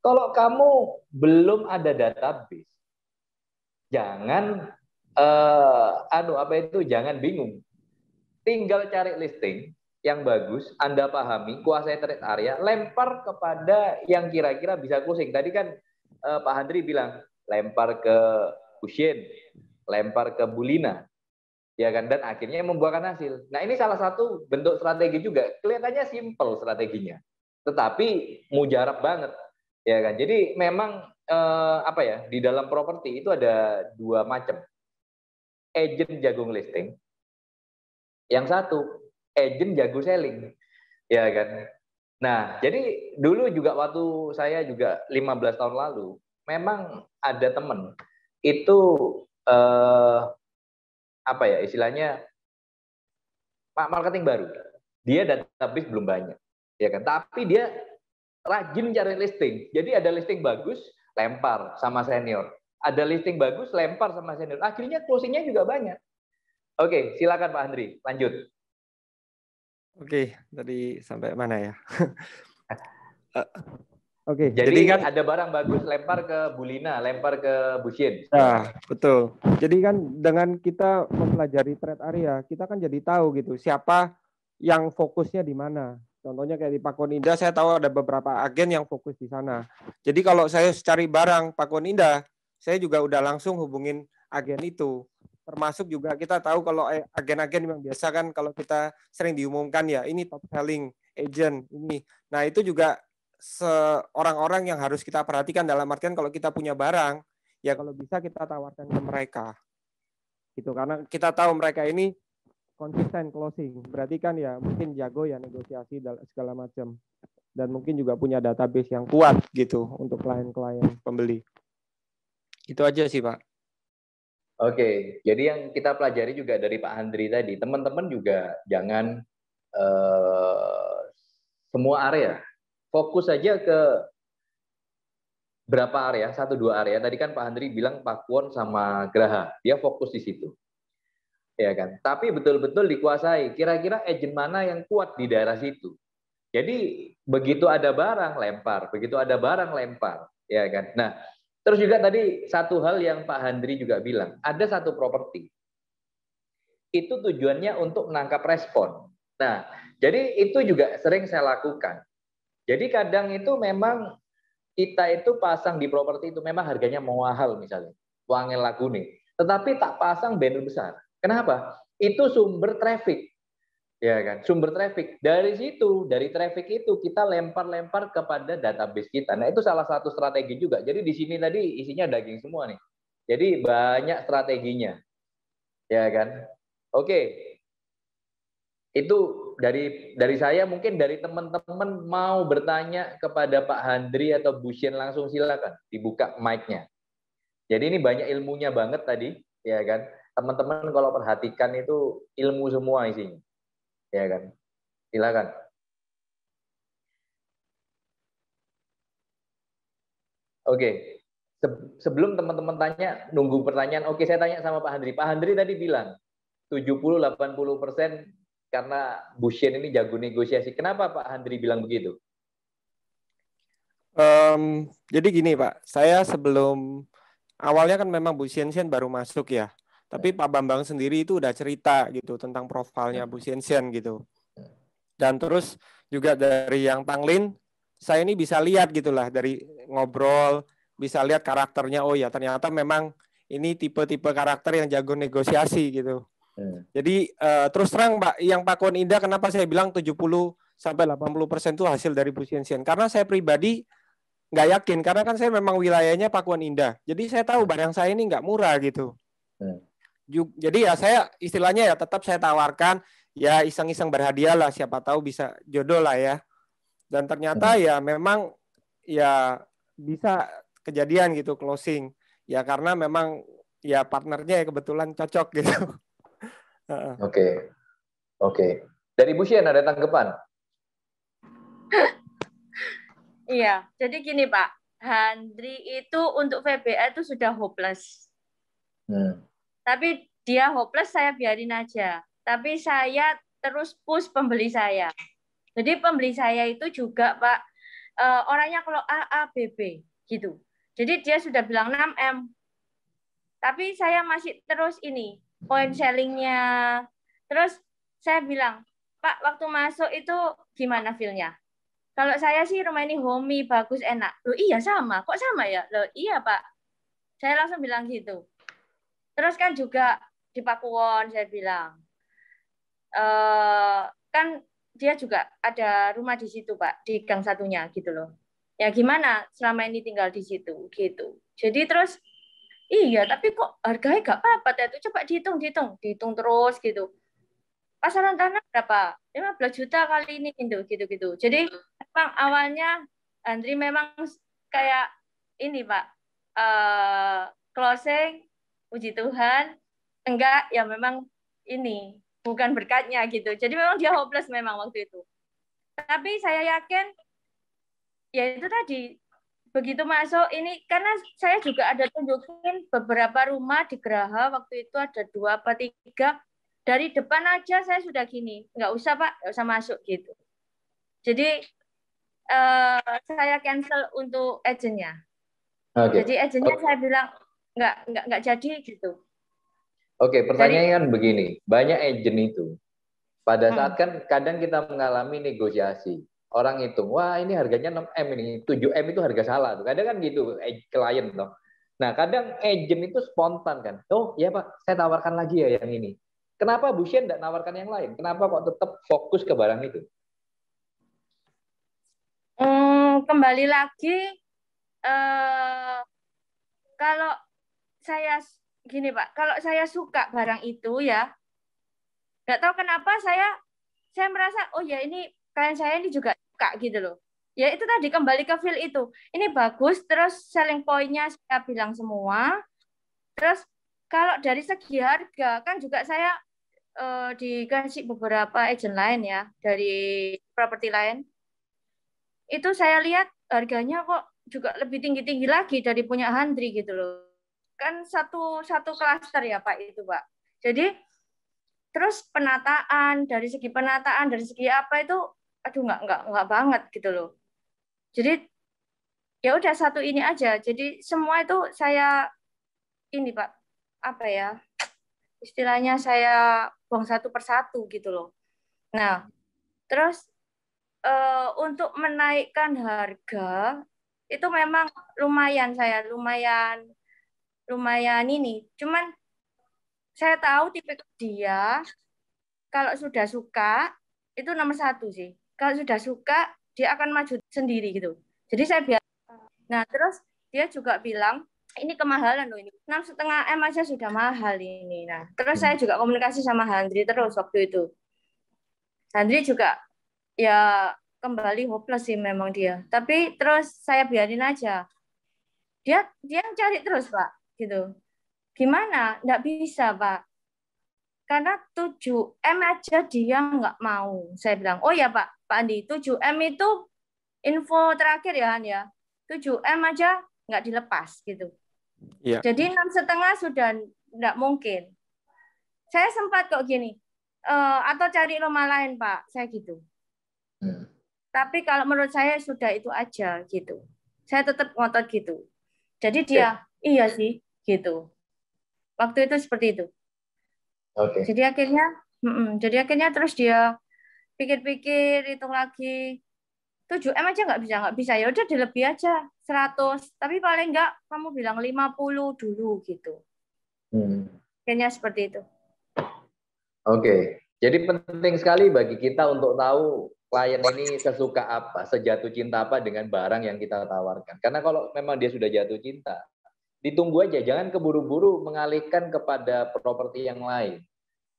Kalau kamu belum ada database, jangan jangan bingung. Tinggal cari listing yang bagus, Anda pahami, kuasai trade area, lempar kepada yang kira-kira bisa closing. Tadi kan Pak Handri bilang lempar ke Husein, lempar ke Bulina, ya kan, dan akhirnya membuahkan hasil. Nah ini salah satu bentuk strategi juga. Kelihatannya simple strateginya, tetapi mujarab banget, ya kan. Jadi memang apa ya, di dalam properti itu ada dua macam. Agent jago listing, yang satu agent jago selling, ya kan. Nah, jadi dulu juga waktu saya juga 15 tahun lalu, memang ada temen itu apa ya istilahnya, Pak, marketing baru. Dia database belum banyak, ya kan. Tapi dia rajin cari listing. Jadi ada listing bagus, lempar sama senior. Ada listing bagus, lempar sama senior. Akhirnya closingnya juga banyak. Oke, silakan Pak Andri, lanjut. Oke, tadi sampai mana ya? Oke, jadi kan ada barang bagus lempar ke Bulina, lempar ke Husein. Nah, betul. Jadi kan dengan kita mempelajari trade area, kita kan jadi tahu gitu siapa yang fokusnya di mana. Contohnya kayak di Pakuan Indah, saya tahu ada beberapa agen yang fokus di sana. Jadi kalau saya cari barang Pakuan Indah, saya juga udah langsung hubungin agen itu. Termasuk juga kita tahu kalau agen-agen yang biasa kan kalau kita sering diumumkan ya, ini top selling agent ini. Nah, itu juga orang-orang yang harus kita perhatikan dalam artian kalau kita punya barang, ya kalau bisa kita tawarkan ke mereka. Gitu, karena kita tahu mereka ini konsisten closing. Berarti kan ya mungkin jago ya negosiasi segala macam. Dan mungkin juga punya database yang kuat gitu untuk klien-klien pembeli. Itu aja sih, Pak. Oke, jadi yang kita pelajari juga dari Pak Handri tadi, teman-teman juga jangan semua area. Fokus saja ke berapa area, 1-2 area. Tadi kan Pak Handri bilang Pakuwon sama Geraha, dia fokus di situ. Ya kan? Tapi betul-betul dikuasai. Kira-kira agent mana yang kuat di daerah situ. Jadi begitu ada barang lempar, begitu ada barang lempar, ya kan? Nah, terus juga tadi satu hal yang Pak Handri juga bilang, ada satu properti. Itu tujuannya untuk menangkap respon. Nah, jadi itu juga sering saya lakukan. Jadi kadang itu memang kita itu pasang di properti itu memang harganya mahal misalnya, Wangel Lagune, tetapi tak pasang banner besar. Kenapa? Itu sumber traffic, ya kan? Sumber traffic. Dari situ, dari traffic itu kita lempar-lempar kepada database kita. Nah, itu salah satu strategi juga. Jadi di sini tadi isinya daging semua nih. Jadi banyak strateginya, ya kan? Oke. Itu dari saya, mungkin dari teman-teman mau bertanya kepada Pak Handri atau Bu Sien, langsung silakan dibuka mic-nya. Jadi ini banyak ilmunya banget tadi, ya kan? Teman-teman kalau perhatikan itu ilmu semua isinya, ya kan? Silakan. Oke. Sebelum teman-teman tanya, nunggu pertanyaan. Oke, saya tanya sama Pak Handri. Pak Handri tadi bilang 70-80% karena Bu Sien ini jago negosiasi. Kenapa Pak Handri bilang begitu? Jadi gini Pak, saya sebelum awalnya kan memang Bu Sien baru masuk ya, tapi Pak Bambang sendiri itu udah cerita gitu tentang profilnya Bu Sien gitu. Dan terus juga dari yang Tanglin, saya ini bisa lihat gitulah dari ngobrol, bisa lihat karakternya. Oh ya ternyata memang ini tipe-tipe karakter yang jago negosiasi gitu. Jadi terus terang Pak, yang Pakuan Indah kenapa saya bilang 70-80% itu hasil dari Bu Sien. Karena saya pribadi nggak yakin, karena kan saya memang wilayahnya Pakuan Indah. Jadi saya tahu barang saya ini nggak murah gitu. Jadi ya saya istilahnya ya tetap saya tawarkan, ya iseng-iseng berhadiah lah, siapa tahu bisa jodoh lah ya. Dan ternyata ya memang ya bisa kejadian gitu closing. Ya karena memang ya partnernya ya kebetulan cocok gitu. Oke. Dari Bu Sien ada tanggapan? Iya, jadi gini Pak, Handri itu untuk VBA itu sudah hopeless. Tapi dia hopeless, saya biarin aja. Tapi saya terus push pembeli saya. Jadi pembeli saya itu juga Pak, orangnya kalau A, B, B gitu. Jadi dia sudah bilang 6M. Tapi saya masih terus ini, point sellingnya. Terus saya bilang, Pak, waktu masuk itu gimana feel-nya? Kalau saya sih rumah ini homey, bagus, enak. Loh iya sama, kok sama ya? Loh iya Pak, saya langsung bilang gitu. Terus kan juga di Pakuwon saya bilang, kan dia juga ada rumah di situ Pak, di gang satunya gitu loh. Ya gimana selama ini tinggal di situ gitu. Jadi terus, iya tapi kok harganya gak apa-apa, itu coba dihitung terus gitu. Pasaran tanah berapa? 15 juta kali ini gitu. Jadi memang awalnya Andri memang kayak ini Pak, closing, puji Tuhan, enggak ya memang ini bukan berkatnya gitu. Jadi memang dia hopeless memang waktu itu. Tapi saya yakin ya itu tadi begitu masuk ini karena saya juga ada tunjukin beberapa rumah di Geraha waktu itu ada 2 apa 3 dari depan aja saya sudah gini nggak usah Pak nggak usah masuk gitu jadi saya cancel untuk agentnya jadi agentnya saya bilang nggak jadi gitu. Pertanyaannya kan begini, banyak agent itu pada saat kan kadang kita mengalami negosiasi. Orang hitung, wah ini harganya 6M ini, 7M itu harga salah. Kadang kan gitu, klien toh. Nah, kadang agent itu spontan kan. Oh, iya Pak, saya tawarkan lagi ya yang ini. Kenapa Bu Shen tidak nawarkan yang lain? Kenapa kok tetap fokus ke barang itu? Kembali lagi, kalau saya gini Pak, kalau saya suka barang itu ya, nggak tahu kenapa saya merasa oh ya ini klien saya ini juga suka gitu loh. Ya itu tadi kembali ke feel itu. Ini bagus, terus selling point-nya saya bilang semua. Terus kalau dari segi harga kan juga saya dikasih beberapa agent lain ya dari properti lain. Itu saya lihat harganya kok juga lebih tinggi-tinggi lagi dari punya Handri gitu loh. Kan satu klaster ya Pak itu Pak. Jadi terus penataan dari segi apa itu aduh nggak banget gitu loh. Jadi ya udah satu ini aja. Jadi semua itu saya ini Pak apa ya istilahnya saya buang satu persatu gitu loh. Nah terus untuk menaikkan harga itu memang lumayan ini. Cuman saya tahu tipe dia kalau sudah suka itu nomor 1 sih. Kalau sudah suka dia akan maju sendiri gitu. Jadi saya biar. Nah terus dia juga bilang ini kemahalan loh ini 6,5 M aja sudah mahal ini. Nah terus saya juga komunikasi sama Handri terus waktu itu. Handri juga ya kembali hopeless sih memang dia. Tapi terus saya biarin aja. Dia cari terus Pak gitu. Gimana? Nggak bisa Pak. Karena 7M aja dia nggak mau. Saya bilang, oh ya Pak Andi, 7M itu info terakhir ya Han ya. 7M aja nggak dilepas gitu. Ya. Jadi 6,5 sudah nggak mungkin. Saya sempat kok gini, atau cari rumah lain Pak, saya gitu. Tapi kalau menurut saya sudah itu aja gitu. Saya tetap ngotot gitu. Jadi dia, iya sih gitu. Waktu itu seperti itu. Jadi akhirnya terus dia pikir-pikir hitung lagi 7M aja nggak bisa ya udah dilebih aja 100 tapi paling nggak kamu bilang 50 dulu gitu. Kayaknya seperti itu. Jadi penting sekali bagi kita untuk tahu klien ini sesuka apa, sejatuh cinta apa dengan barang yang kita tawarkan. Karena kalau memang dia sudah jatuh cinta, ditunggu aja, jangan keburu-buru mengalihkan kepada properti yang lain.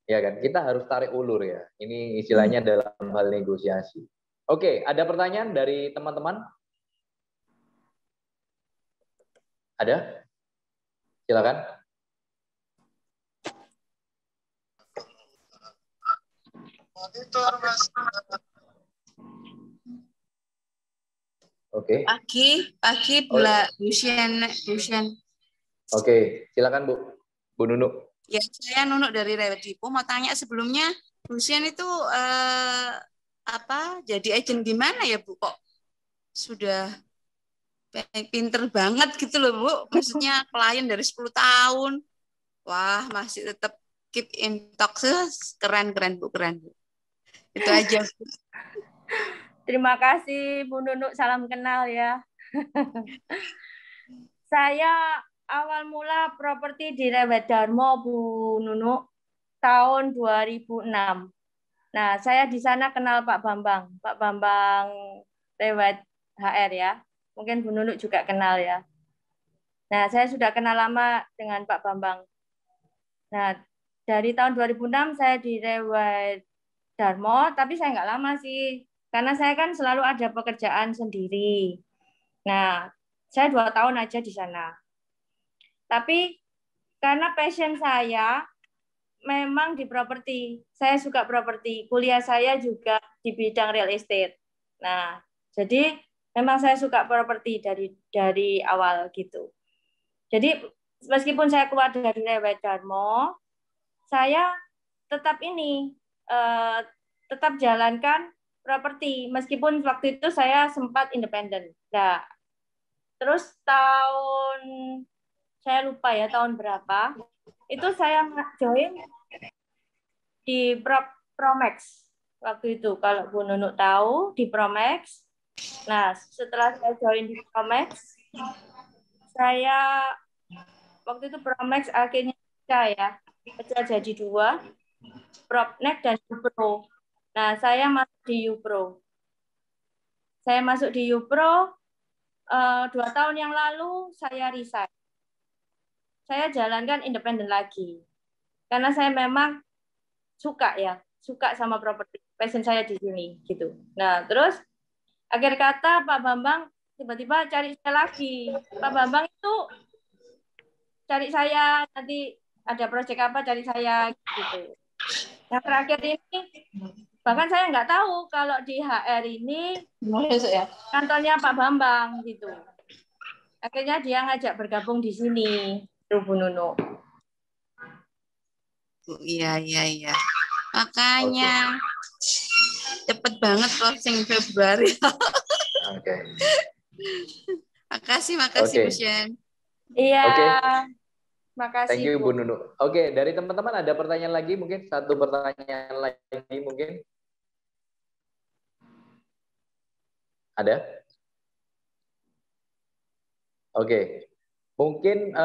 Ya kan, kita harus tarik ulur ya. Ini istilahnya dalam hal negosiasi. Ada pertanyaan dari teman-teman? Ada? Silakan. Pagi Bula Lucian. Silakan Bu Nunuk. Ya, saya Nunuk dari Rewet Dipo. Mau tanya sebelumnya, Lucian itu jadi agent di mana ya Bu? Kok sudah pinter banget gitu loh Bu. Maksudnya klien dari 10 tahun. Wah, masih tetap keep in touch. Keren Bu. Itu aja. Terima kasih Bu Nunuk, salam kenal ya. Saya awal mula properti di Rewet Darmo, Bu Nunuk, tahun 2006. Nah, saya di sana kenal Pak Bambang Rewet HR ya. Mungkin Bu Nunuk juga kenal ya. Nah, saya sudah kenal lama dengan Pak Bambang. Nah, dari tahun 2006 saya di Rewet Darmo, tapi saya nggak lama sih. Karena saya kan selalu ada pekerjaan sendiri. Nah, saya 2 tahun aja di sana. Tapi karena passion saya memang di properti. Saya suka properti. Kuliah saya juga di bidang real estate. Nah, jadi memang saya suka properti dari awal gitu. Jadi meskipun saya keluar dari Rewet Darmo, saya tetap tetap jalankan properti meskipun waktu itu saya sempat independen. Nah, terus saya lupa ya tahun berapa, itu saya join di Promax waktu itu. Kalau Bu Nunuk tahu di Promax. Nah, setelah saya join di Promax, saya waktu itu Promax akhirnya pecah jadi 2, Propnex dan Upro. Nah, saya masuk di Upro. Saya masuk di Upro 2 tahun yang lalu saya resign. Saya jalankan independen lagi. Karena saya memang suka sama properti. Passion saya di sini gitu. Nah, terus akhir kata Pak Bambang tiba-tiba cari saya lagi. Pak Bambang itu cari saya, nanti ada proyek apa cari saya gitu. Yang terakhir ini bahkan saya nggak tahu kalau di HR ini kantornya Pak Bambang gitu. Akhirnya dia ngajak bergabung di sini, Bu Nunuk. Iya. Makanya cepet banget closing Februari. Oke. Makasih Bu Shen. Iya. Oke. Makasih. Thank you Bu Nunuk. Oke, dari teman-teman ada pertanyaan lagi mungkin? Satu pertanyaan lagi mungkin? Ada? Oke. Mungkin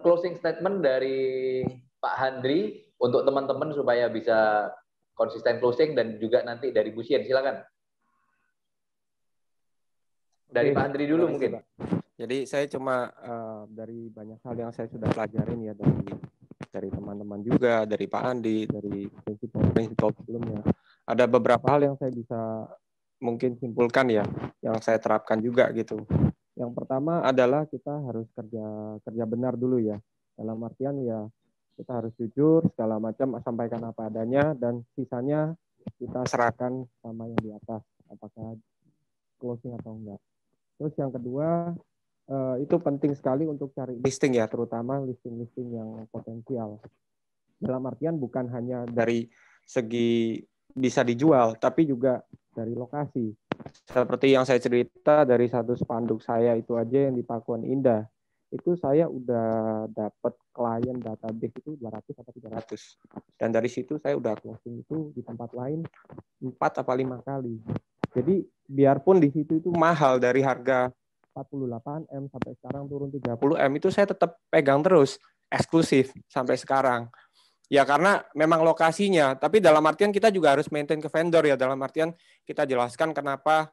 closing statement dari Pak Handri untuk teman-teman supaya bisa konsisten closing dan juga nanti dari Bu Sien, silakan. Dari Pak Handri dulu mungkin. Pak. Jadi saya cuma dari banyak hal yang saya sudah pelajarin ya dari teman-teman juga, dari Pak Andi, dari prinsipal sebelumnya. Ada beberapa hal yang saya bisa mungkin simpulkan ya, yang saya terapkan juga gitu. Yang pertama adalah kita harus kerja benar dulu ya. Dalam artian ya kita harus jujur segala macam, sampaikan apa adanya, dan sisanya kita serahkan sama yang di atas, apakah closing atau enggak. Terus yang kedua, itu penting sekali untuk cari listing ya, terutama listing-listing yang potensial. Dalam artian bukan hanya dari segi bisa dijual, tapi juga dari lokasi. Seperti yang saya cerita, dari satu spanduk saya itu aja yang di Pakuan Indah, itu saya udah dapat klien database itu 200 atau 300. Dan dari situ saya udah closing itu di tempat lain 4 atau 5 kali. Jadi biarpun di situ itu mahal, dari harga 48M sampai sekarang turun 30M, itu saya tetap pegang terus, eksklusif sampai sekarang. Ya karena memang lokasinya, tapi dalam artian kita juga harus maintain ke vendor ya, dalam artian kita jelaskan kenapa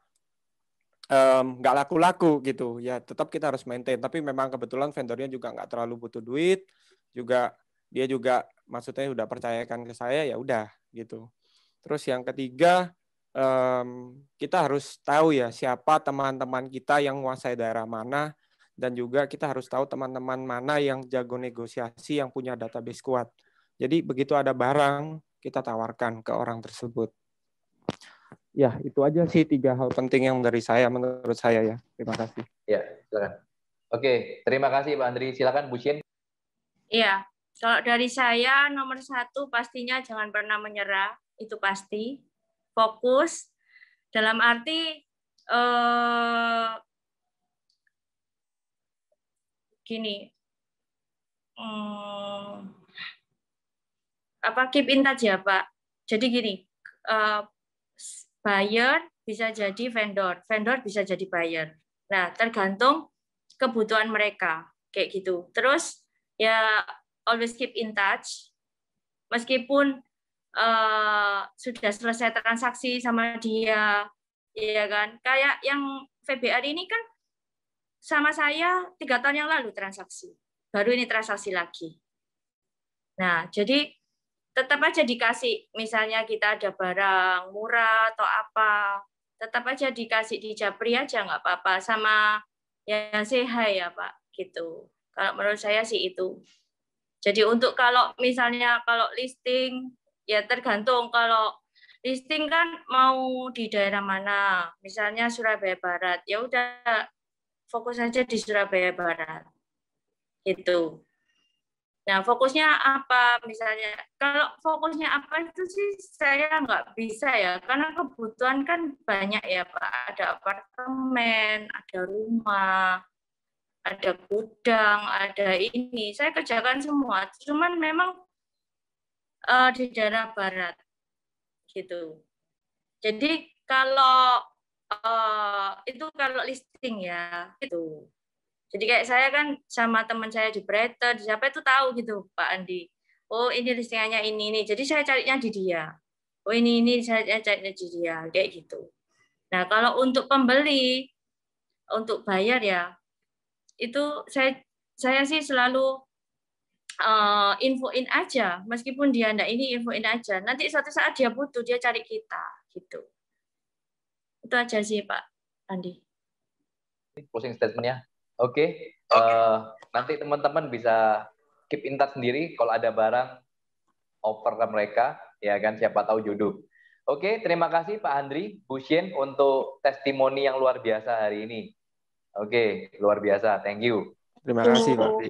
nggak laku-laku gitu. Ya tetap kita harus maintain, tapi memang kebetulan vendornya juga nggak terlalu butuh duit, juga dia juga maksudnya udah percayakan ke saya, ya udah gitu. Terus yang ketiga, kita harus tahu ya siapa teman-teman kita yang menguasai daerah mana, dan juga kita harus tahu teman-teman mana yang jago negosiasi, yang punya database kuat. Jadi begitu ada barang, kita tawarkan ke orang tersebut. Ya, itu aja sih 3 hal penting yang dari saya, menurut saya ya. Terima kasih. Ya, silakan. Oke, terima kasih Pak Andri. Silakan Bu Sien. Iya, kalau dari saya nomor 1 pastinya jangan pernah menyerah, itu pasti. Fokus, dalam arti gini, keep in touch ya Pak. Jadi gini, buyer bisa jadi vendor, vendor bisa jadi buyer. Nah, tergantung kebutuhan mereka, kayak gitu. Terus ya always keep in touch, meskipun sudah selesai transaksi sama dia, ya kan? Kayak yang VBR ini kan sama saya 3 tahun yang lalu transaksi, baru ini transaksi lagi. Nah, jadi tetap aja dikasih, misalnya kita ada barang murah atau apa, tetap aja dikasih di Japri aja nggak apa-apa, sama yang say hi ya Pak, gitu. Kalau menurut saya sih itu. Jadi untuk kalau misalnya kalau listing, ya tergantung, kalau listing kan mau di daerah mana, misalnya Surabaya Barat, ya udah fokus aja di Surabaya Barat, gitu. Nah, fokusnya apa? Misalnya, kalau fokusnya apa itu sih saya nggak bisa ya, karena kebutuhan kan banyak ya Pak. Ada apartemen, ada rumah, ada gudang, ada ini. Saya kerjakan semua, cuman memang di daerah barat, gitu. Jadi kalau itu kalau listing ya, gitu. Jadi kayak saya kan sama teman saya di Brighton, siapa itu tahu gitu Pak Andi. Oh ini listingannya ini. Jadi saya carinya di dia. Oh ini saya carinya di dia, kayak gitu. Nah kalau untuk pembeli, untuk bayar ya, itu saya sih selalu infoin aja, meskipun dia enggak ini infoin aja. Nanti suatu saat dia butuh, dia cari kita, gitu. Itu aja sih Pak Andi. Closing statement-nya. Oke. Nanti teman-teman bisa keep in touch sendiri kalau ada barang offer ke mereka, ya kan, siapa tahu jodoh. Oke, terima kasih Pak Handri, Bu Shin untuk testimoni yang luar biasa hari ini. Oke, luar biasa. Thank you. Terima kasih Pak Andi.